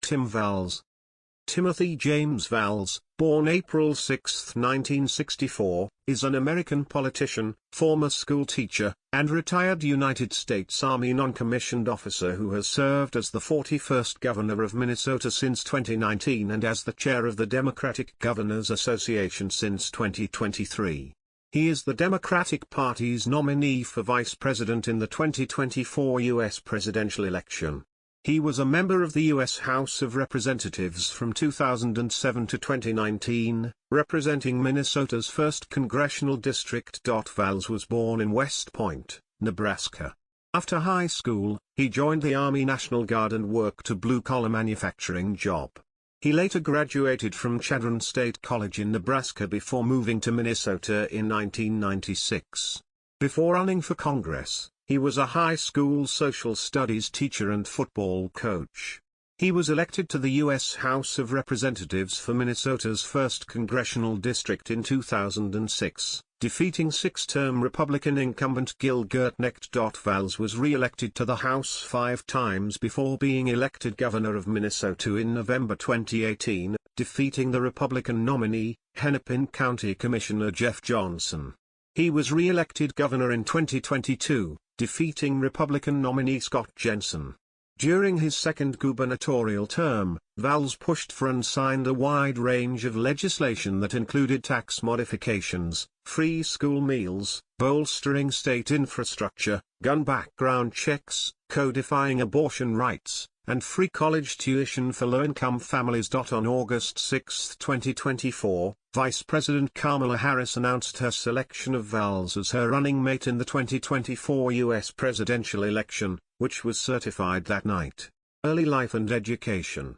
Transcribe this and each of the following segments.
Tim Walz. Timothy James Walz, born April 6, 1964, is an American politician, former school teacher, and retired United States Army non-commissioned officer who has served as the 41st governor of Minnesota since 2019 and as the chair of the Democratic Governors Association since 2023. He is the Democratic Party's nominee for vice president in the 2024 U.S. presidential election. He was a member of the U.S. House of Representatives from 2007 to 2019, representing Minnesota's 1st Congressional District. Walz was born in West Point, Nebraska. After high school, he joined the Army National Guard and worked a blue-collar manufacturing job. He later graduated from Chadron State College in Nebraska before moving to Minnesota in 1996. Before running for Congress, he was a high school social studies teacher and football coach. He was elected to the U.S. House of Representatives for Minnesota's 1st Congressional District in 2006, defeating six-term Republican incumbent Gil Gertnecht. Walz was re-elected to the House 5 times before being elected governor of Minnesota in November 2018, defeating the Republican nominee, Hennepin County Commissioner Jeff Johnson. He was re-elected governor in 2022, defeating Republican nominee Scott Jensen. During his second gubernatorial term, Walz pushed for and signed a wide range of legislation that included tax modifications, free school meals, bolstering state infrastructure, gun background checks, codifying abortion rights, and free college tuition for low-income families. On August 6, 2024, Vice President Kamala Harris announced her selection of Walz as her running mate in the 2024 U.S. presidential election, which was certified that night. Early life and education.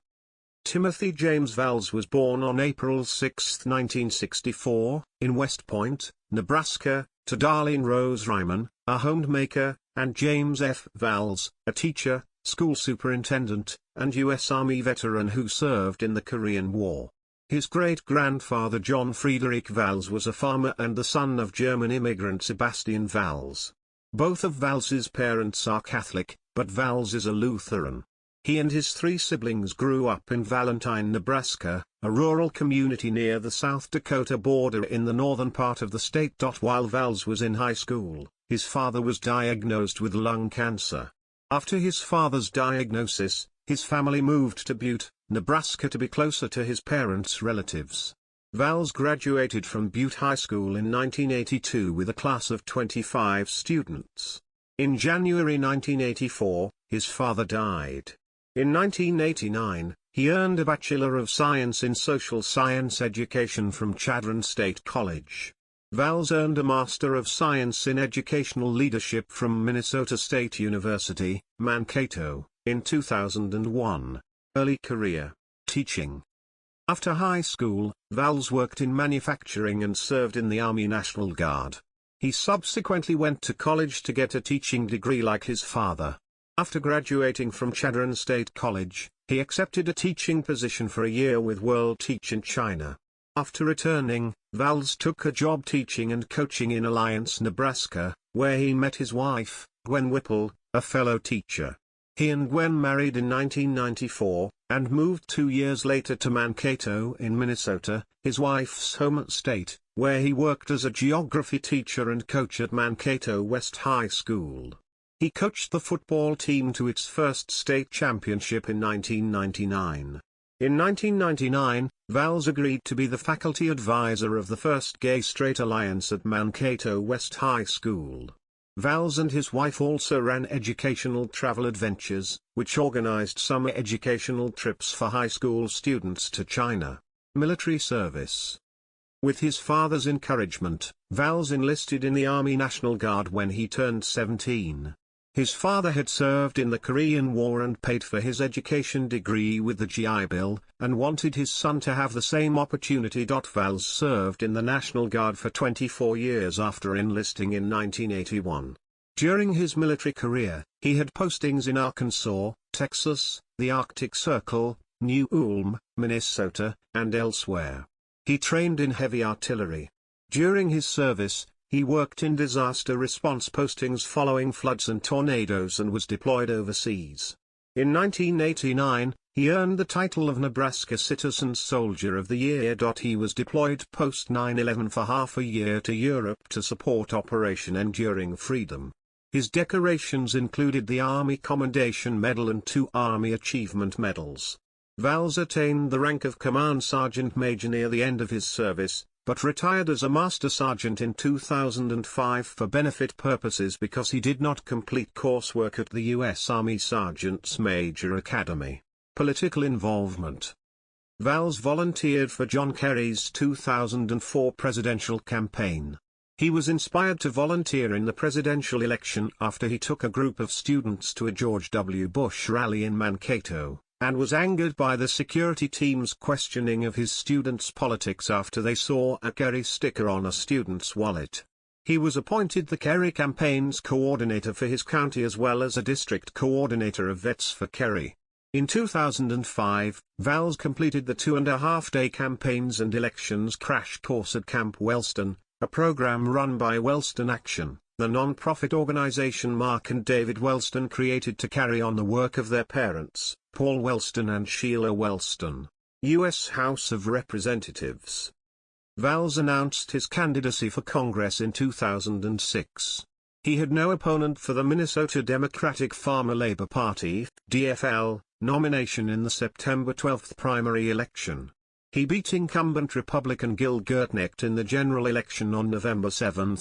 Timothy James Walz was born on April 6, 1964, in West Point, Nebraska, to Darlene Rose Ryman, a homemaker, and James F. Walz, a teacher, school superintendent, and U.S. Army veteran who served in the Korean War. His great-grandfather John Friedrich Walz was a farmer and the son of German immigrant Sebastian Walz. Both of Walz's parents are Catholic, but Walz is a Lutheran. He and his 3 siblings grew up in Valentine, Nebraska, a rural community near the South Dakota border in the northern part of the state. While Walz was in high school, his father was diagnosed with lung cancer. After his father's diagnosis, his family moved to Butte, Nebraska to be closer to his parents' relatives. Walz graduated from Butte High School in 1982 with a class of 25 students. In January 1984, his father died. In 1989, he earned a Bachelor of Science in Social Science Education from Chadron State College. Walz earned a Master of Science in Educational Leadership from Minnesota State University, Mankato, in 2001. Early career: teaching. After high school, Walz worked in manufacturing and served in the Army National Guard. He subsequently went to college to get a teaching degree like his father. After graduating from Chadron State College, he accepted a teaching position for a year with World Teach in China. After returning, Walz took a job teaching and coaching in Alliance, Nebraska, where he met his wife, Gwen Whipple, a fellow teacher. He and Gwen married in 1994, and moved 2 years later to Mankato in Minnesota, his wife's home state, where he worked as a geography teacher and coach at Mankato West High School. He coached the football team to its first state championship in 1999. In 1999, Walz agreed to be the faculty advisor of the first Gay-Straight Alliance at Mankato West High School. Walz and his wife also ran Educational Travel Adventures, which organized summer educational trips for high school students to China. Military service. With his father's encouragement, Walz enlisted in the Army National Guard when he turned 17. His father had served in the Korean War and paid for his education degree with the GI Bill, and wanted his son to have the same opportunity. Walz served in the National Guard for 24 years after enlisting in 1981. During his military career, he had postings in Arkansas, Texas, the Arctic Circle, New Ulm, Minnesota, and elsewhere. He trained in heavy artillery. During his service, he worked in disaster response postings following floods and tornadoes and was deployed overseas. In 1989, he earned the title of Nebraska Citizen Soldier of the Year. He was deployed post 9/11 for half a year to Europe to support Operation Enduring Freedom. His decorations included the Army Commendation Medal and 2 Army Achievement Medals. Walz attained the rank of Command Sergeant Major near the end of his service, but retired as a Master Sergeant in 2005 for benefit purposes because he did not complete coursework at the U.S. Army Sergeants Major Academy. Political involvement. Walz volunteered for John Kerry's 2004 presidential campaign. He was inspired to volunteer in the presidential election after he took a group of students to a George W. Bush rally in Mankato, and was angered by the security team's questioning of his students' politics after they saw a Kerry sticker on a student's wallet. He was appointed the Kerry campaign's coordinator for his county as well as a district coordinator of Vets for Kerry. In 2005, Walz completed the 2.5-day campaigns and elections crash course at Camp Wellston, a program run by Wellston Action, the non-profit organization Mark and David Wellston created to carry on the work of their parents, Paul Wellston and Sheila Wellston, U.S. House of Representatives. Walz announced his candidacy for Congress in 2006. He had no opponent for the Minnesota Democratic Farmer Labor Party (DFL) nomination in the September 12 primary election. He beat incumbent Republican Gil Gertnecht in the general election on November 7.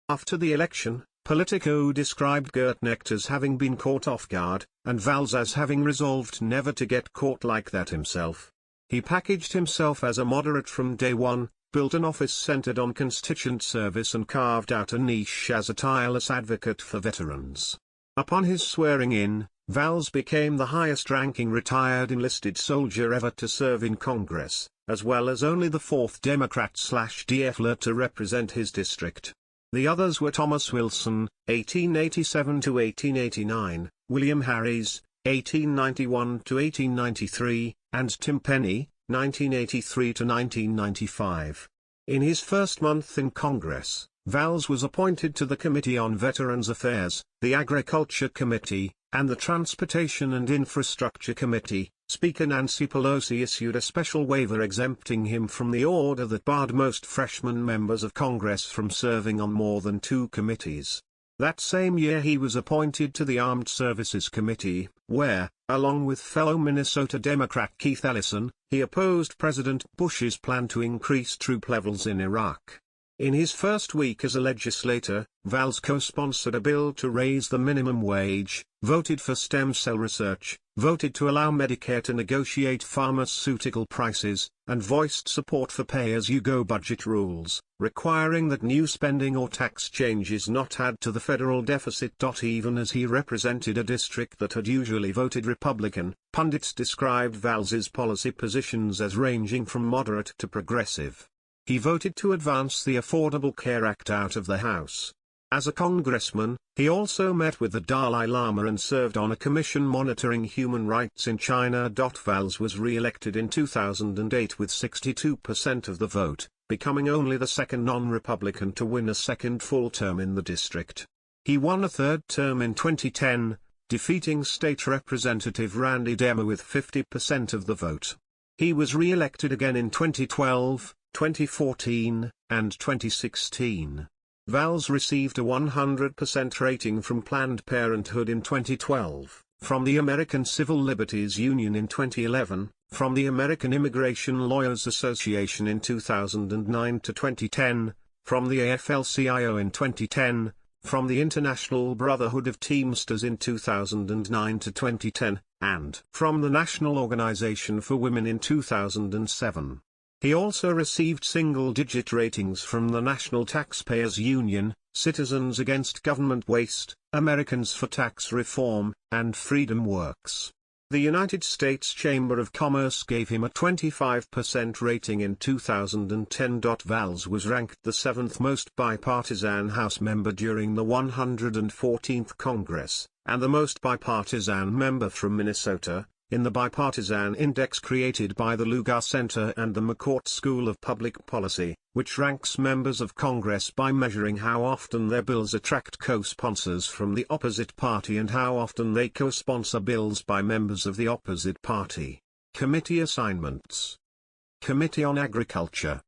After the election, Politico described Gertnecht as having been caught off guard, and Walz as having resolved never to get caught like that himself. He packaged himself as a moderate from day one, built an office centered on constituent service and carved out a niche as a tireless advocate for veterans. Upon his swearing-in, Walz became the highest-ranking retired enlisted soldier ever to serve in Congress, as well as only the 4th Democrat/DFler to represent his district. The others were Thomas Wilson, 1887–1889, William Harries, 1891–1893, and Tim Penny, 1983–1995. In his first month in Congress, Walz was appointed to the Committee on Veterans Affairs, the Agriculture Committee, and the Transportation and Infrastructure Committee. Speaker Nancy Pelosi issued a special waiver exempting him from the order that barred most freshman members of Congress from serving on more than 2 committees. That same year he was appointed to the Armed Services Committee, where, along with fellow Minnesota Democrat Keith Ellison, he opposed President Bush's plan to increase troop levels in Iraq. In his first week as a legislator, Walz co-sponsored a bill to raise the minimum wage, voted for stem cell research, voted to allow Medicare to negotiate pharmaceutical prices, and voiced support for pay-as-you-go budget rules, requiring that new spending or tax changes not add to the federal deficit. Even as he represented a district that had usually voted Republican, pundits described Walz's policy positions as ranging from moderate to progressive. He voted to advance the Affordable Care Act out of the House. As a congressman, he also met with the Dalai Lama and served on a commission monitoring human rights in China. Walz was re-elected in 2008 with 62% of the vote, becoming only the second non-Republican to win a second full term in the district. He won a third term in 2010, defeating State Representative Randy Demmer with 50% of the vote. He was re-elected again in 2012, 2014, and 2016. Walz received a 100% rating from Planned Parenthood in 2012, from the American Civil Liberties Union in 2011, from the American Immigration Lawyers Association in 2009 to 2010, from the AFL-CIO in 2010, from the International Brotherhood of Teamsters in 2009 to 2010, and from the National Organization for Women in 2007. He also received single-digit ratings from the National Taxpayers Union, Citizens Against Government Waste, Americans for Tax Reform, and Freedom Works. The United States Chamber of Commerce gave him a 25% rating in 2010. Walz was ranked the 7th most bipartisan House member during the 114th Congress, and the most bipartisan member from Minnesota, in the bipartisan index created by the Lugar Center and the McCourt School of Public Policy, which ranks members of Congress by measuring how often their bills attract co-sponsors from the opposite party and how often they co-sponsor bills by members of the opposite party. Committee assignments. Committee on Agriculture.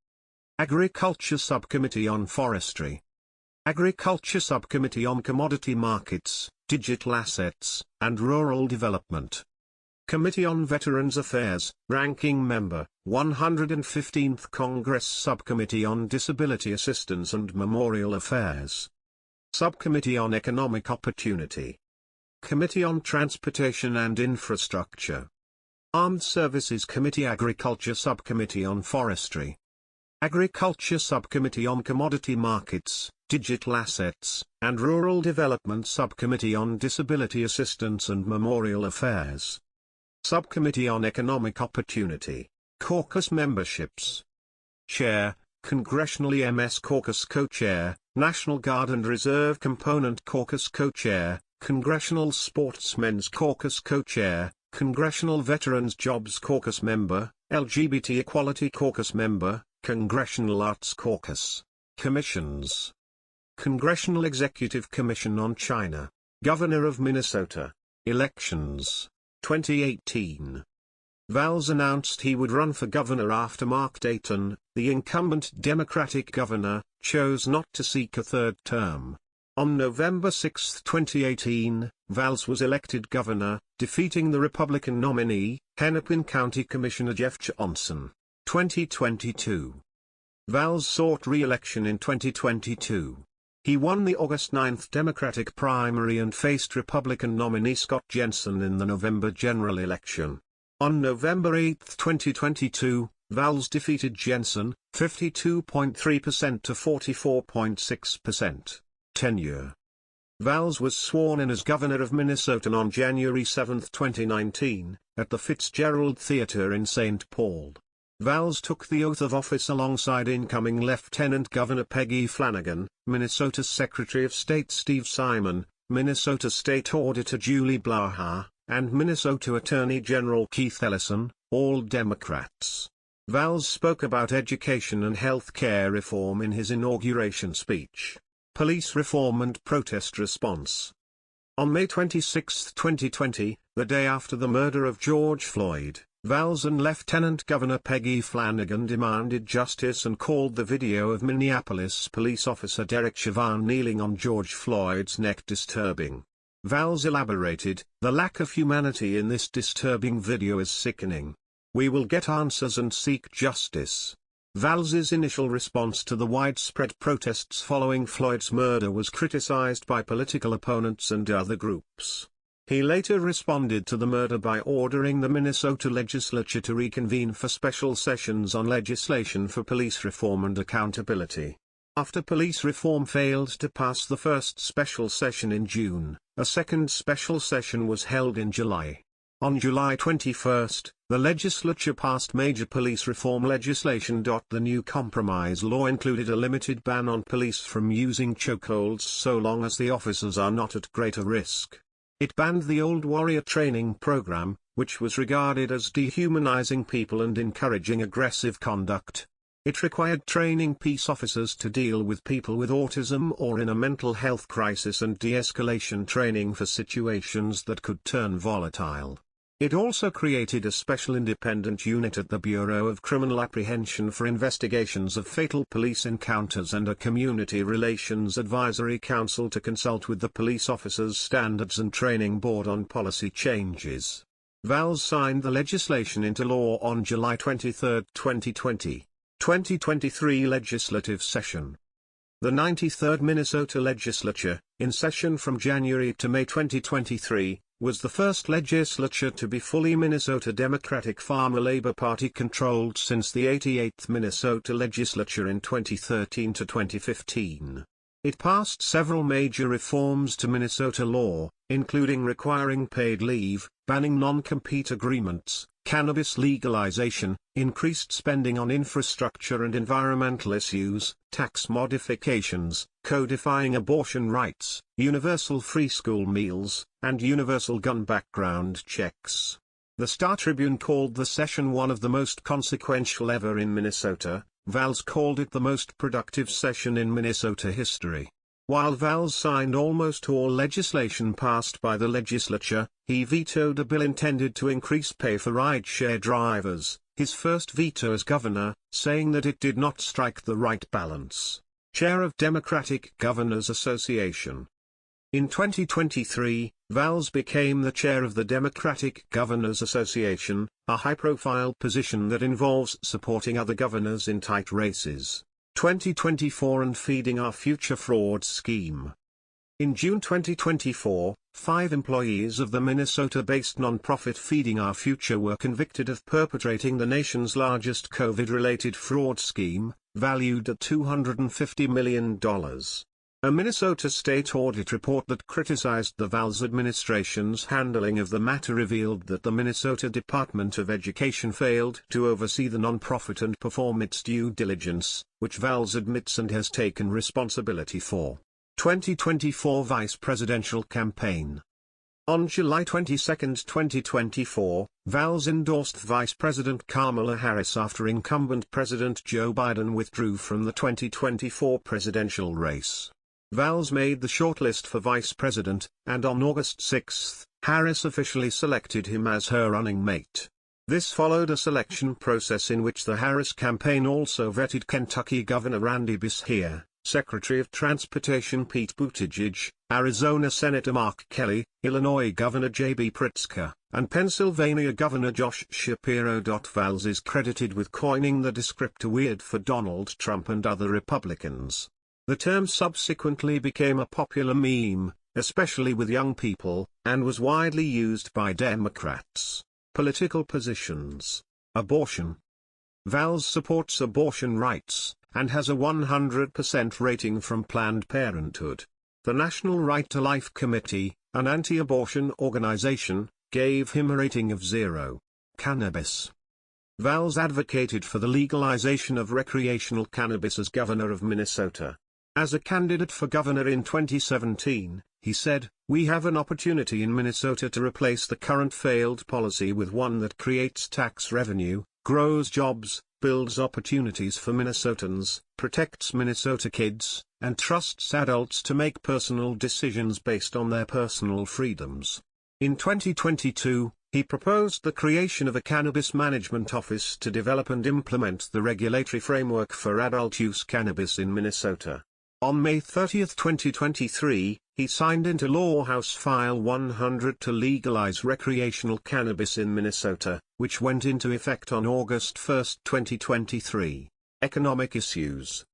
Agriculture Subcommittee on Forestry. Agriculture Subcommittee on Commodity Markets, Digital Assets, and Rural Development. Committee on Veterans Affairs, Ranking Member, 115th Congress Subcommittee on Disability Assistance and Memorial Affairs. Subcommittee on Economic Opportunity. Committee on Transportation and Infrastructure. Armed Services Committee. Agriculture Subcommittee on Forestry. Agriculture Subcommittee on Commodity Markets, Digital Assets, and Rural Development. Subcommittee on Disability Assistance and Memorial Affairs. Subcommittee on Economic Opportunity. Caucus memberships. Chair, Congressional EMS Caucus Co-Chair, National Guard and Reserve Component Caucus Co-Chair, Congressional Sportsmen's Caucus Co-Chair, Congressional Veterans Jobs Caucus Member, LGBT Equality Caucus Member, Congressional Arts Caucus. Commissions. Congressional Executive Commission on China. Governor of Minnesota. Elections. 2018. Walz announced he would run for governor after Mark Dayton, the incumbent Democratic governor, chose not to seek a third term. On November 6, 2018, Walz was elected governor, defeating the Republican nominee, Hennepin County Commissioner Jeff Johnson. 2022. Walz sought re-election in 2022. He won the August 9 Democratic primary and faced Republican nominee Scott Jensen in the November general election. On November 8, 2022, Walz defeated Jensen, 52.3% to 44.6%. Tenure. Walz was sworn in as governor of Minnesota on January 7, 2019, at the Fitzgerald Theater in St. Paul. Walz took the oath of office alongside incoming Lieutenant Governor Peggy Flanagan, Minnesota Secretary of State Steve Simon, Minnesota State Auditor Julie Blaha, and Minnesota Attorney General Keith Ellison, all Democrats. Walz spoke about education and health care reform in his inauguration speech. Police reform and protest response. On May 26, 2020, the day after the murder of George Floyd, Walz and Lieutenant Governor Peggy Flanagan demanded justice and called the video of Minneapolis police officer Derek Chauvin kneeling on George Floyd's neck disturbing. Walz elaborated, "The lack of humanity in this disturbing video is sickening. We will get answers and seek justice." Walz's initial response to the widespread protests following Floyd's murder was criticized by political opponents and other groups. He later responded to the murder by ordering the Minnesota legislature to reconvene for special sessions on legislation for police reform and accountability. After police reform failed to pass the first special session in June, a second special session was held in July. On July 21, the legislature passed major police reform legislation. The new compromise law included a limited ban on police from using chokeholds so long as the officers are not at greater risk. It banned the old warrior training program, which was regarded as dehumanizing people and encouraging aggressive conduct. It required training peace officers to deal with people with autism or in a mental health crisis and de-escalation training for situations that could turn volatile. It also created a special independent unit at the Bureau of Criminal Apprehension for investigations of fatal police encounters and a Community Relations Advisory Council to consult with the Police Officers Standards and Training Board on policy changes. Walz signed the legislation into law on July 23, 2020. 2023 legislative session. The 93rd Minnesota Legislature, in session from January to May 2023, was the first legislature to be fully Minnesota Democratic Farmer Labor Party controlled since the 88th Minnesota Legislature in 2013 to 2015. It passed several major reforms to Minnesota law, including requiring paid leave, banning non-compete agreements, cannabis legalization, increased spending on infrastructure and environmental issues, tax modifications, codifying abortion rights, universal free school meals, and universal gun background checks. The Star-Tribune called the session one of the most consequential ever in Minnesota. Walz called it the most productive session in Minnesota history. While Walz signed almost all legislation passed by the legislature, he vetoed a bill intended to increase pay for rideshare drivers, his first veto as governor, saying that it did not strike the right balance. Chair of Democratic Governors Association. In 2023, Walz became the chair of the Democratic Governors Association, a high-profile position that involves supporting other governors in tight races. 2024 and Feeding Our Future fraud scheme. In June 2024, 5 employees of the Minnesota-based nonprofit Feeding Our Future were convicted of perpetrating the nation's largest COVID-related fraud scheme, valued at $250 million. A Minnesota state audit report that criticized the Walz administration's handling of the matter revealed that the Minnesota Department of Education failed to oversee the nonprofit and perform its due diligence, which Walz admits and has taken responsibility for. 2024 Vice Presidential Campaign. On July 22, 2024, Walz endorsed Vice President Kamala Harris after incumbent President Joe Biden withdrew from the 2024 presidential race. Walz made the shortlist for vice president, and on August 6, Harris officially selected him as her running mate. This followed a selection process in which the Harris campaign also vetted Kentucky Governor Randy Beshear, Secretary of Transportation Pete Buttigieg, Arizona Senator Mark Kelly, Illinois Governor J.B. Pritzker, and Pennsylvania Governor Josh Shapiro. Walz is credited with coining the descriptor "weird" for Donald Trump and other Republicans. The term subsequently became a popular meme, especially with young people, and was widely used by Democrats. Political positions. Abortion. Walz supports abortion rights, and has a 100% rating from Planned Parenthood. The National Right to Life Committee, an anti-abortion organization, gave him a rating of 0. Cannabis. Walz advocated for the legalization of recreational cannabis as governor of Minnesota. As a candidate for governor in 2017, he said, "We have an opportunity in Minnesota to replace the current failed policy with one that creates tax revenue, grows jobs, builds opportunities for Minnesotans, protects Minnesota kids, and trusts adults to make personal decisions based on their personal freedoms." In 2022, he proposed the creation of a cannabis management office to develop and implement the regulatory framework for adult-use cannabis in Minnesota. On May 30, 2023, he signed into law House File 100 to legalize recreational cannabis in Minnesota, which went into effect on August 1, 2023. Economic issues.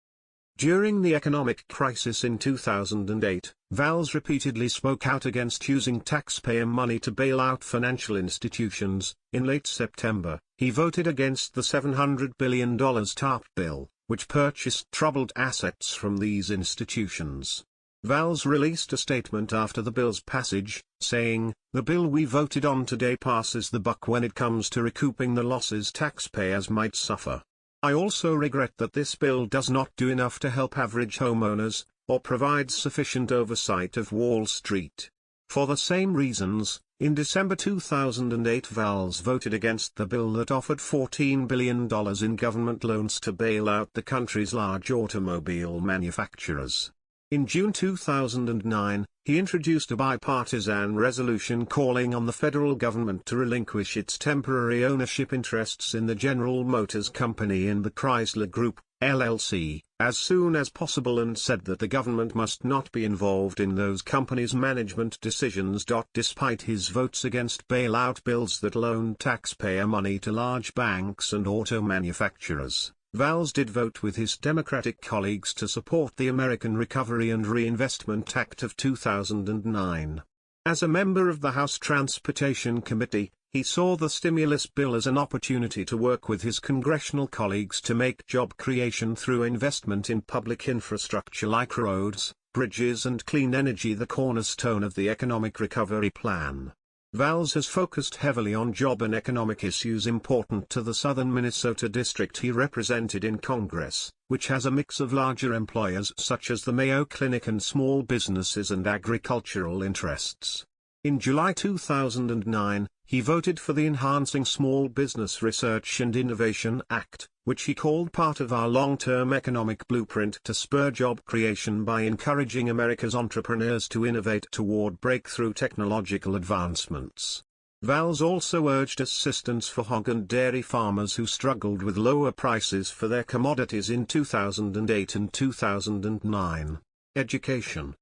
During the economic crisis in 2008, Walz repeatedly spoke out against using taxpayer money to bail out financial institutions. In late September, he voted against the $700 billion TARP bill, which purchased troubled assets from these institutions. Walz released a statement after the bill's passage, saying, "The bill we voted on today passes the buck when it comes to recouping the losses taxpayers might suffer. I also regret that this bill does not do enough to help average homeowners, or provide sufficient oversight of Wall Street." For the same reasons, in December 2008 Walz voted against the bill that offered $14 billion in government loans to bail out the country's large automobile manufacturers. In June 2009, he introduced a bipartisan resolution calling on the federal government to relinquish its temporary ownership interests in the General Motors Company and the Chrysler Group, LLC, as soon as possible, and said that the government must not be involved in those companies' management decisions. Despite his votes against bailout bills that loaned taxpayer money to large banks and auto manufacturers, Walz did vote with his Democratic colleagues to support the American Recovery and Reinvestment Act of 2009. As a member of the House Transportation Committee, he saw the stimulus bill as an opportunity to work with his congressional colleagues to make job creation through investment in public infrastructure like roads, bridges and clean energy the cornerstone of the economic recovery plan. Walz has focused heavily on job and economic issues important to the southern Minnesota district he represented in Congress, which has a mix of larger employers such as the Mayo Clinic and small businesses and agricultural interests. In July 2009, he voted for the Enhancing Small Business Research and Innovation Act, which he called part of our long-term economic blueprint to spur job creation by encouraging America's entrepreneurs to innovate toward breakthrough technological advancements. Walz also urged assistance for hog and dairy farmers who struggled with lower prices for their commodities in 2008 and 2009. Education.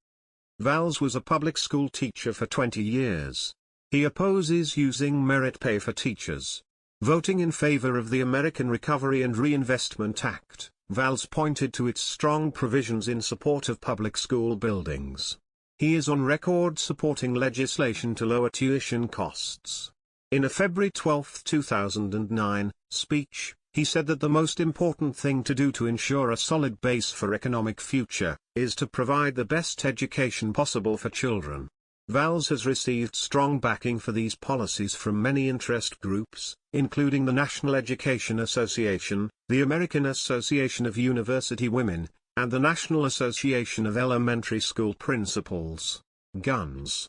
Walz was a public school teacher for 20 years. He opposes using merit pay for teachers. Voting in favor of the American Recovery and Reinvestment Act, Walz pointed to its strong provisions in support of public school buildings. He is on record supporting legislation to lower tuition costs. In a February 12, 2009, speech, he said that the most important thing to do to ensure a solid base for economic future, is to provide the best education possible for children. Walz has received strong backing for these policies from many interest groups, including the National Education Association, the American Association of University Women, and the National Association of Elementary School Principals. Guns.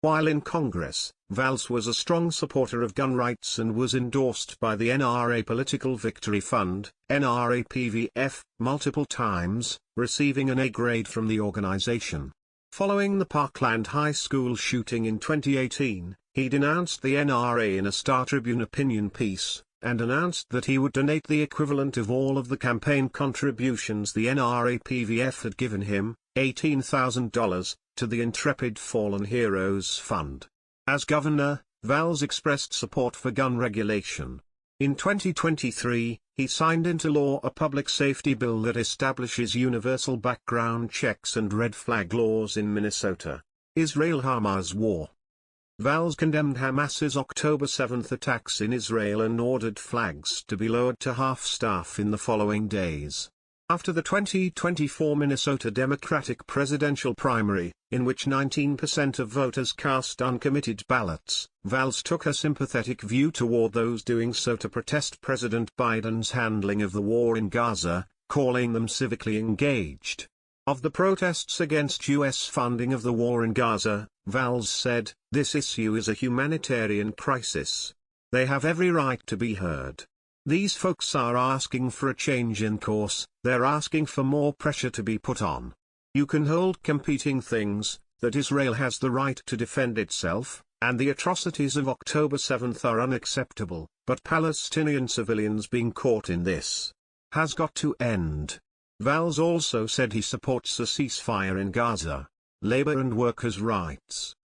While in Congress, Walz was a strong supporter of gun rights and was endorsed by the NRA Political Victory Fund, NRAPVF, multiple times, receiving an A grade from the organization. Following the Parkland High School shooting in 2018, he denounced the NRA in a Star Tribune opinion piece, and announced that he would donate the equivalent of all of the campaign contributions the NRAPVF had given him, $18,000, to the Intrepid Fallen Heroes Fund. As governor, Walz expressed support for gun regulation. In 2023, he signed into law a public safety bill that establishes universal background checks and red flag laws in Minnesota. Israel-Hamas war. Walz condemned Hamas's October 7 attacks in Israel and ordered flags to be lowered to half-staff in the following days. After the 2024 Minnesota Democratic presidential primary, in which 19% of voters cast uncommitted ballots, Walz took a sympathetic view toward those doing so to protest President Biden's handling of the war in Gaza, calling them civically engaged. Of the protests against U.S. funding of the war in Gaza, Walz said, "This issue is a humanitarian crisis. They have every right to be heard. These folks are asking for a change in course, they're asking for more pressure to be put on. You can hold competing things, that Israel has the right to defend itself, and the atrocities of October 7 are unacceptable, but Palestinian civilians being caught in this has got to end." Walz also said he supports a ceasefire in Gaza, labor and workers' rights.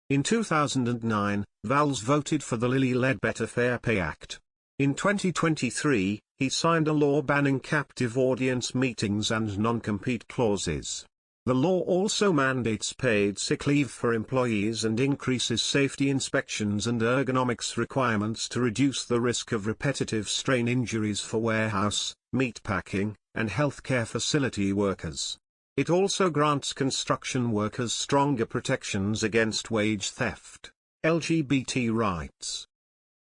In 2009, Walz voted for the Lilly-led Better Fair Pay Act. In 2023, he signed a law banning captive audience meetings and non-compete clauses. The law also mandates paid sick leave for employees and increases safety inspections and ergonomics requirements to reduce the risk of repetitive strain injuries for warehouse, meatpacking, and healthcare facility workers. It also grants construction workers stronger protections against wage theft. LGBT rights.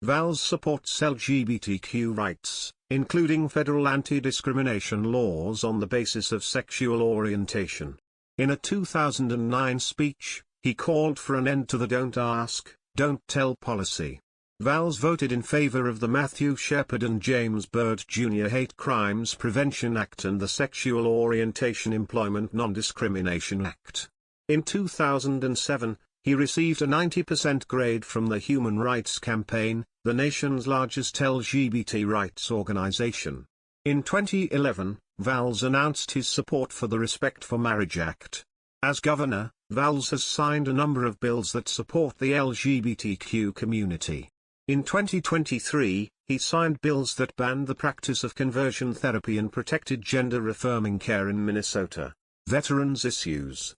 Walz supports LGBTQ rights, including federal anti-discrimination laws on the basis of sexual orientation. In a 2009 speech, he called for an end to the Don't Ask, Don't Tell policy. Walz voted in favor of the Matthew Shepard and James Byrd Jr. Hate Crimes Prevention Act and the Sexual Orientation Employment Non-Discrimination Act. In 2007, he received a 90% grade from the Human Rights Campaign, the nation's largest LGBT rights organization. In 2011, Walz announced his support for the Respect for Marriage Act. As governor, Walz has signed a number of bills that support the LGBTQ community. In 2023, he signed bills that banned the practice of conversion therapy and protected gender-affirming care in Minnesota. Veterans issues.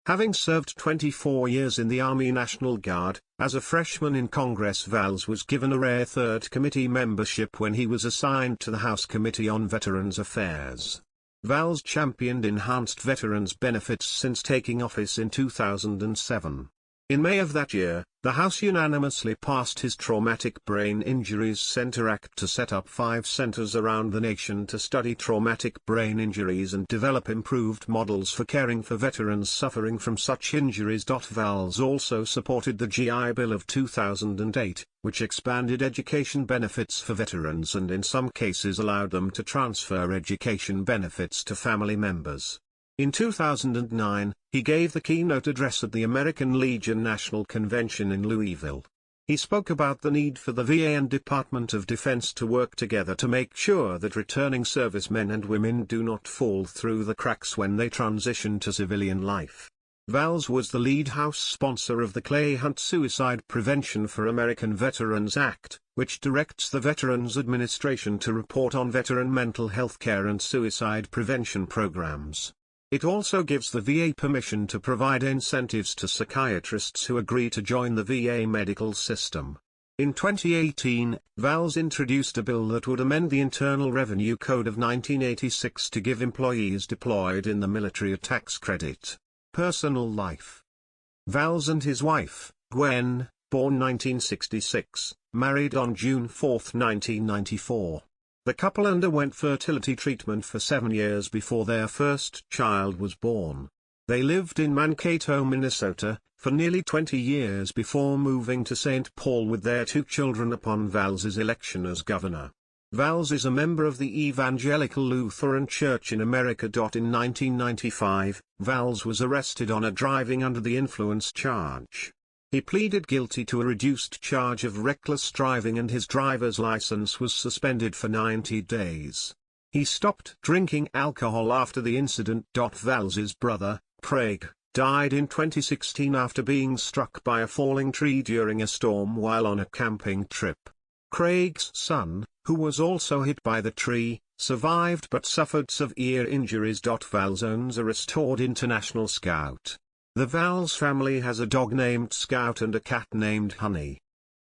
Having served 24 years in the Army National Guard, as a freshman in Congress, Walz was given a rare third committee membership when he was assigned to the House Committee on Veterans Affairs. Walz championed enhanced veterans benefits since taking office in 2007. In May of that year, the House unanimously passed his Traumatic Brain Injuries Center Act to set up 5 centers around the nation to study traumatic brain injuries and develop improved models for caring for veterans suffering from such injuries. Walz also supported the GI Bill of 2008, which expanded education benefits for veterans and in some cases allowed them to transfer education benefits to family members. In 2009, he gave the keynote address at the American Legion National Convention in Louisville. He spoke about the need for the VA and Department of Defense to work together to make sure that returning servicemen and women do not fall through the cracks when they transition to civilian life. Walz was the lead House sponsor of the Clay Hunt Suicide Prevention for American Veterans Act, which directs the Veterans Administration to report on veteran mental health care and suicide prevention programs. It also gives the VA permission to provide incentives to psychiatrists who agree to join the VA medical system. In 2018, Walz introduced a bill that would amend the Internal Revenue Code of 1986 to give employees deployed in the military a tax credit. Personal life. Walz and his wife, Gwen, born 1966, married on June 4, 1994. The couple underwent fertility treatment for 7 years before their first child was born. They lived in Mankato, Minnesota, for nearly 20 years before moving to St. Paul with their 2 children upon Walz's election as governor. Walz is a member of the Evangelical Lutheran Church in America. In 1995, Walz was arrested on a driving under the influence charge. He pleaded guilty to a reduced charge of reckless driving and his driver's license was suspended for 90 days. He stopped drinking alcohol after the incident. Walz's brother, Craig, died in 2016 after being struck by a falling tree during a storm while on a camping trip. Craig's son, who was also hit by the tree, survived but suffered severe injuries. Walz owns a restored International Scout. The Walz family has a dog named Scout and a cat named Honey.